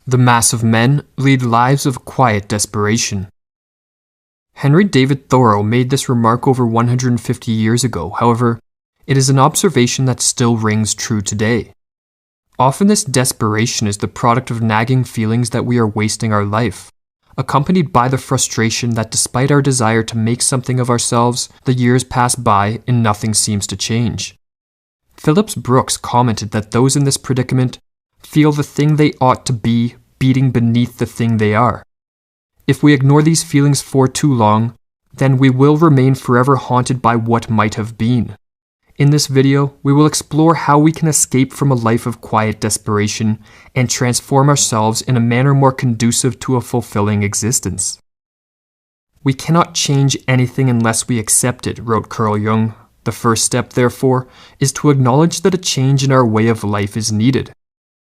The mass of men lead lives of quiet desperation. Henry David Thoreau made this remark over 150 years ago. However, it is an observation that still rings true today. Often this desperation is the product of nagging feelings that we are wasting our life, accompanied by the frustration that despite our desire to make something of ourselves, the years pass by and nothing seems to change. Phillips Brooks commented that those in this predicament feel the thing they ought to be beating beneath the thing they are. If we ignore these feelings for too long, then we will remain forever haunted by what might have been. In this video, we will explore how we can escape from a life of quiet desperation and transform ourselves in a manner more conducive to a fulfilling existence. We cannot change anything unless we accept it, wrote Carl Jung. The first step, therefore, is to acknowledge that a change in our way of life is needed.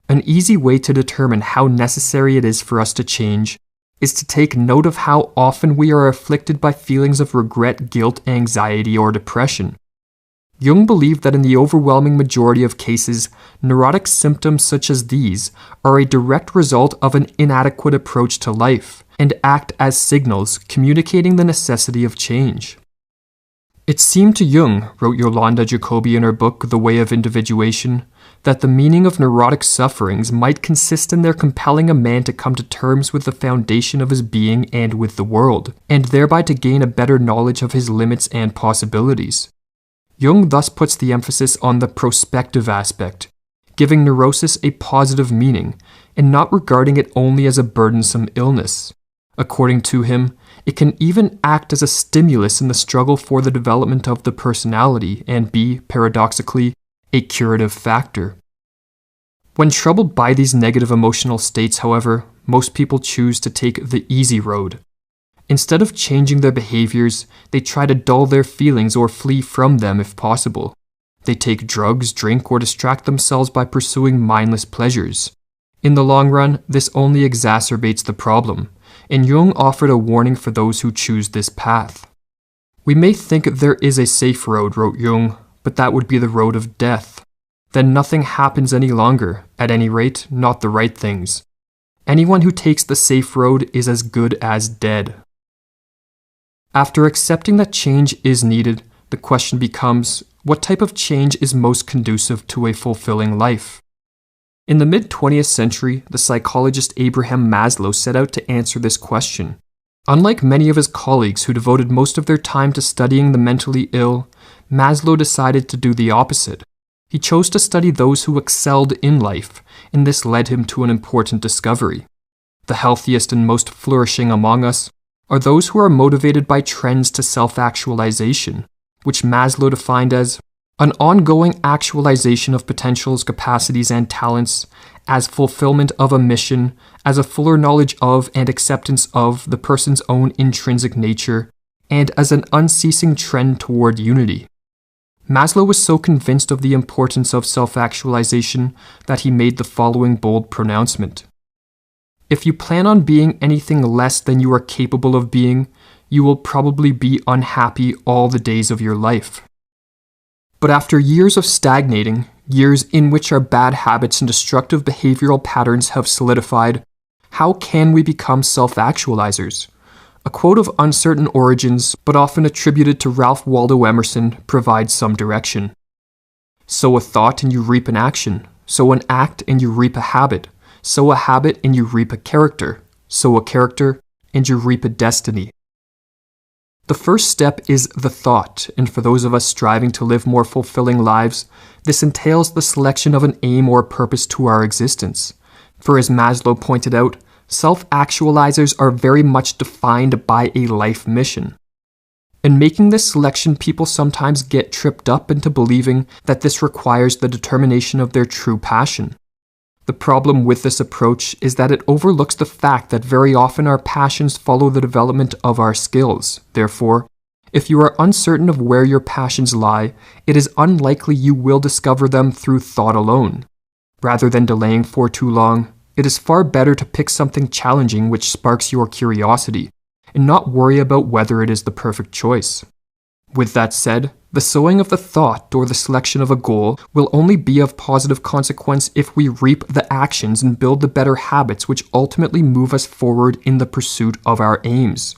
An easy way to determine how necessary it is for us to change is to take note of how often we are afflicted by feelings of regret, guilt, anxiety, or depression. Jung believed that in the overwhelming majority of cases, neurotic symptoms such as these are a direct result of an inadequate approach to life and act as signals communicating the necessity of change. It seemed to Jung, wrote Yolanda Jacoby in her book The Way of Individuation, that the meaning of neurotic sufferings might consist in their compelling a man to come to terms with the foundation of his being and with the world, and thereby to gain a better knowledge of his limits and possibilities. Jung thus puts the emphasis on the prospective aspect, giving neurosis a positive meaning, and not regarding it only as a burdensome illness. According to him, it can even act as a stimulus in the struggle for the development of the personality and be, paradoxically, a curative factor. When troubled by these negative emotional states, however, most people choose to take the easy road. Instead of changing their behaviors, they try to dull their feelings or flee from them if possible. They take drugs, drink, or distract themselves by pursuing mindless pleasures. In the long run, this only exacerbates the problem, and Jung offered a warning for those who choose this path. We may think there is a safe road, wrote Jung, but that would be the road of death. Then nothing happens any longer, at any rate, not the right things. Anyone who takes the safe road is as good as dead. After accepting that change is needed, the question becomes, what type of change is most conducive to a fulfilling life? In the mid-20th century, the psychologist Abraham Maslow set out to answer this question. Unlike many of his colleagues who devoted most of their time to studying the mentally ill, Maslow decided to do the opposite. He chose to study those who excelled in life, and this led him to an important discovery. The healthiest and most flourishing among us are those who are motivated by trends to self-actualization, which Maslow defined as an ongoing actualization of potentials, capacities, and talents, as fulfillment of a mission, as a fuller knowledge of and acceptance of the person's own intrinsic nature, and as an unceasing trend toward unity. Maslow was so convinced of the importance of self-actualization that he made the following bold pronouncement. If you plan on being anything less than you are capable of being, you will probably be unhappy all the days of your life. But after years of stagnating, years in which our bad habits and destructive behavioral patterns have solidified, how can we become self-actualizers? A quote of uncertain origins, but often attributed to Ralph Waldo Emerson, provides some direction. Sow a thought and you reap an action. Sow an act and you reap a habit. Sow a habit and you reap a character. Sow a character and you reap a destiny. The first step is the thought, and for those of us striving to live more fulfilling lives, this entails the selection of an aim or purpose to our existence. For as Maslow pointed out, self-actualizers are very much defined by a life mission. In making this selection, people sometimes get tripped up into believing that this requires the determination of their true passion. The problem with this approach is that it overlooks the fact that very often our passions follow the development of our skills. Therefore, if you are uncertain of where your passions lie, it is unlikely you will discover them through thought alone. Rather than delaying for too long, it is far better to pick something challenging which sparks your curiosity, and not worry about whether it is the perfect choice. With that said, the sowing of the thought or the selection of a goal will only be of positive consequence if we reap the actions and build the better habits which ultimately move us forward in the pursuit of our aims.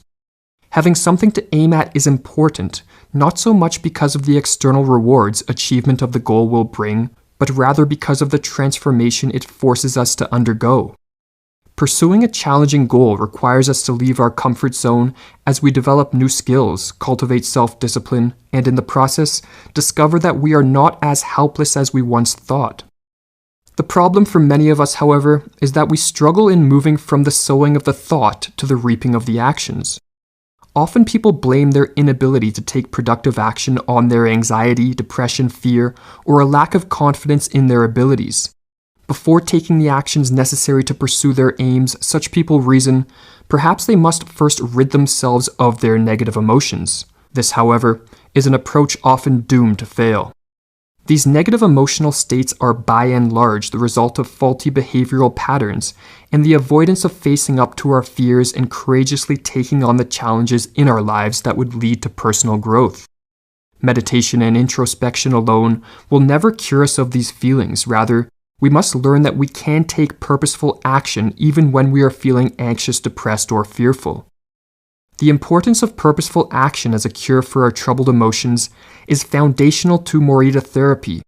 Having something to aim at is important, not so much because of the external rewards achievement of the goal will bring, but rather because of the transformation it forces us to undergo. Pursuing a challenging goal requires us to leave our comfort zone as we develop new skills, cultivate self-discipline, and in the process, discover that we are not as helpless as we once thought. The problem for many of us, however, is that we struggle in moving from the sowing of the thought to the reaping of the actions. Often people blame their inability to take productive action on their anxiety, depression, fear, or a lack of confidence in their abilities. Before taking the actions necessary to pursue their aims, such people reason, perhaps they must first rid themselves of their negative emotions. This, however, is an approach often doomed to fail. These negative emotional states are by and large the result of faulty behavioral patterns and the avoidance of facing up to our fears and courageously taking on the challenges in our lives that would lead to personal growth. Meditation and introspection alone will never cure us of these feelings. Rather, we must learn that we can take purposeful action even when we are feeling anxious, depressed, or fearful. The importance of purposeful action as a cure for our troubled emotions is foundational to Morita therapy,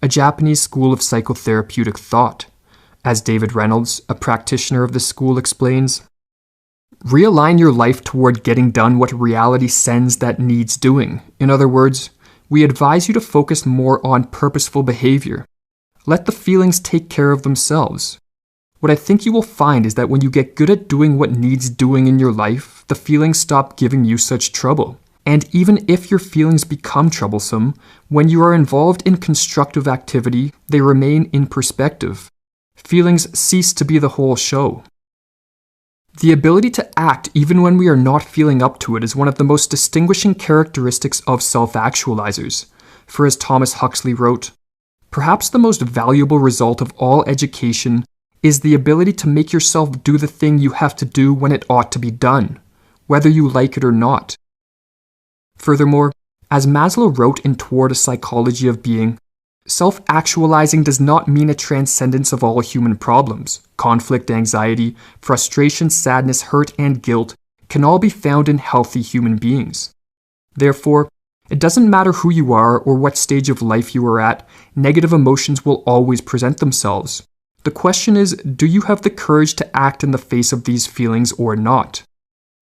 a Japanese school of psychotherapeutic thought. As David Reynolds, a practitioner of this school, explains, realign your life toward getting done what reality sends that needs doing. In other words, we advise you to focus more on purposeful behavior. Let the feelings take care of themselves. What I think you will find is that when you get good at doing what needs doing in your life, the feelings stop giving you such trouble. And even if your feelings become troublesome, when you are involved in constructive activity, they remain in perspective. Feelings cease to be the whole show. The ability to act even when we are not feeling up to it is one of the most distinguishing characteristics of self-actualizers. For as Thomas Huxley wrote, perhaps the most valuable result of all education is the ability to make yourself do the thing you have to do when it ought to be done, whether you like it or not. Furthermore, as Maslow wrote in Toward a Psychology of Being, self-actualizing does not mean a transcendence of all human problems. Conflict, anxiety, frustration, sadness, hurt, and guilt can all be found in healthy human beings. Therefore, it doesn't matter who you are or what stage of life you are at, negative emotions will always present themselves. The question is, do you have the courage to act in the face of these feelings or not?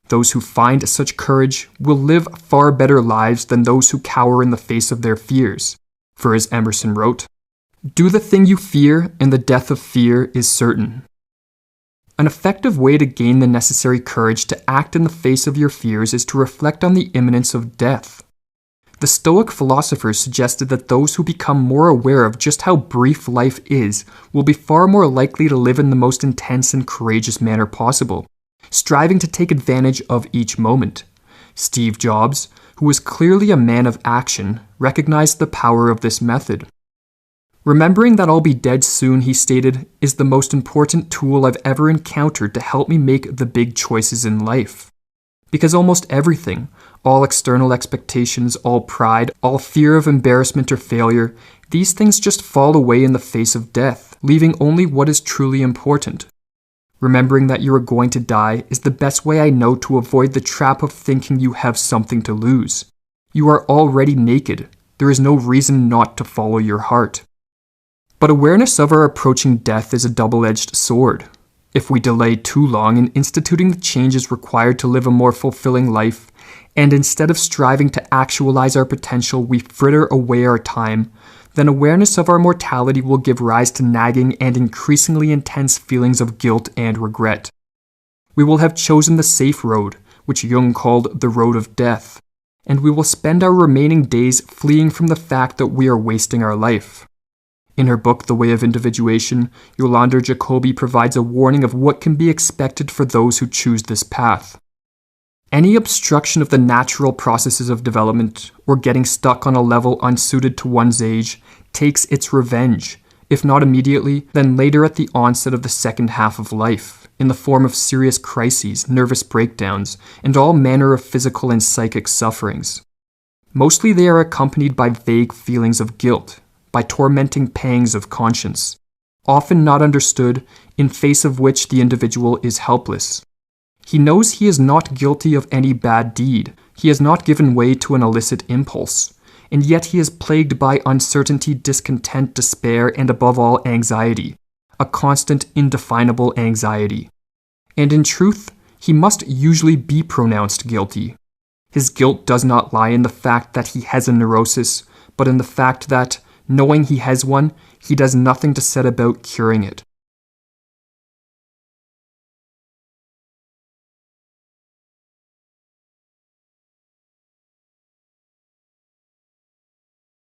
Those who find such courage will live far better lives than those who cower in the face of their fears. For as Emerson wrote, do the thing you fear, and the death of fear is certain. An effective way to gain the necessary courage to act in the face of your fears is to reflect on the imminence of death. The Stoic philosophers suggested that those who become more aware of just how brief life is will be far more likely to live in the most intense and courageous manner possible, striving to take advantage of each moment. Steve Jobs, who was clearly a man of action, recognized the power of this method. Remembering that I'll be dead soon, he stated, is the most important tool I've ever encountered to help me make the big choices in life. Because almost everything, all external expectations, all pride, all fear of embarrassment or failure, these things just fall away in the face of death, leaving only what is truly important. Remembering that you are going to die is the best way I know to avoid the trap of thinking you have something to lose. You are already naked. There is no reason not to follow your heart. But awareness of our approaching death is a double-edged sword. If we delay too long in instituting the changes required to live a more fulfilling life, and instead of striving to actualize our potential, we fritter away our time, then awareness of our mortality will give rise to nagging and increasingly intense feelings of guilt and regret. We will have chosen the safe road, which Jung called the road of death, and we will spend our remaining days fleeing from the fact that we are wasting our life. In her book, The Way of Individuation, Yolanda Jacoby provides a warning of what can be expected for those who choose this path. Any obstruction of the natural processes of development, or getting stuck on a level unsuited to one's age, takes its revenge, if not immediately, then later at the onset of the second half of life, in the form of serious crises, nervous breakdowns, and all manner of physical and psychic sufferings. Mostly they are accompanied by vague feelings of guilt, by tormenting pangs of conscience, often not understood, in face of which the individual is helpless. He knows he is not guilty of any bad deed, he has not given way to an illicit impulse, and yet he is plagued by uncertainty, discontent, despair, and above all, anxiety, a constant, indefinable anxiety. And in truth, he must usually be pronounced guilty. His guilt does not lie in the fact that he has a neurosis, but in the fact that, knowing he has one, he does nothing to set about curing it.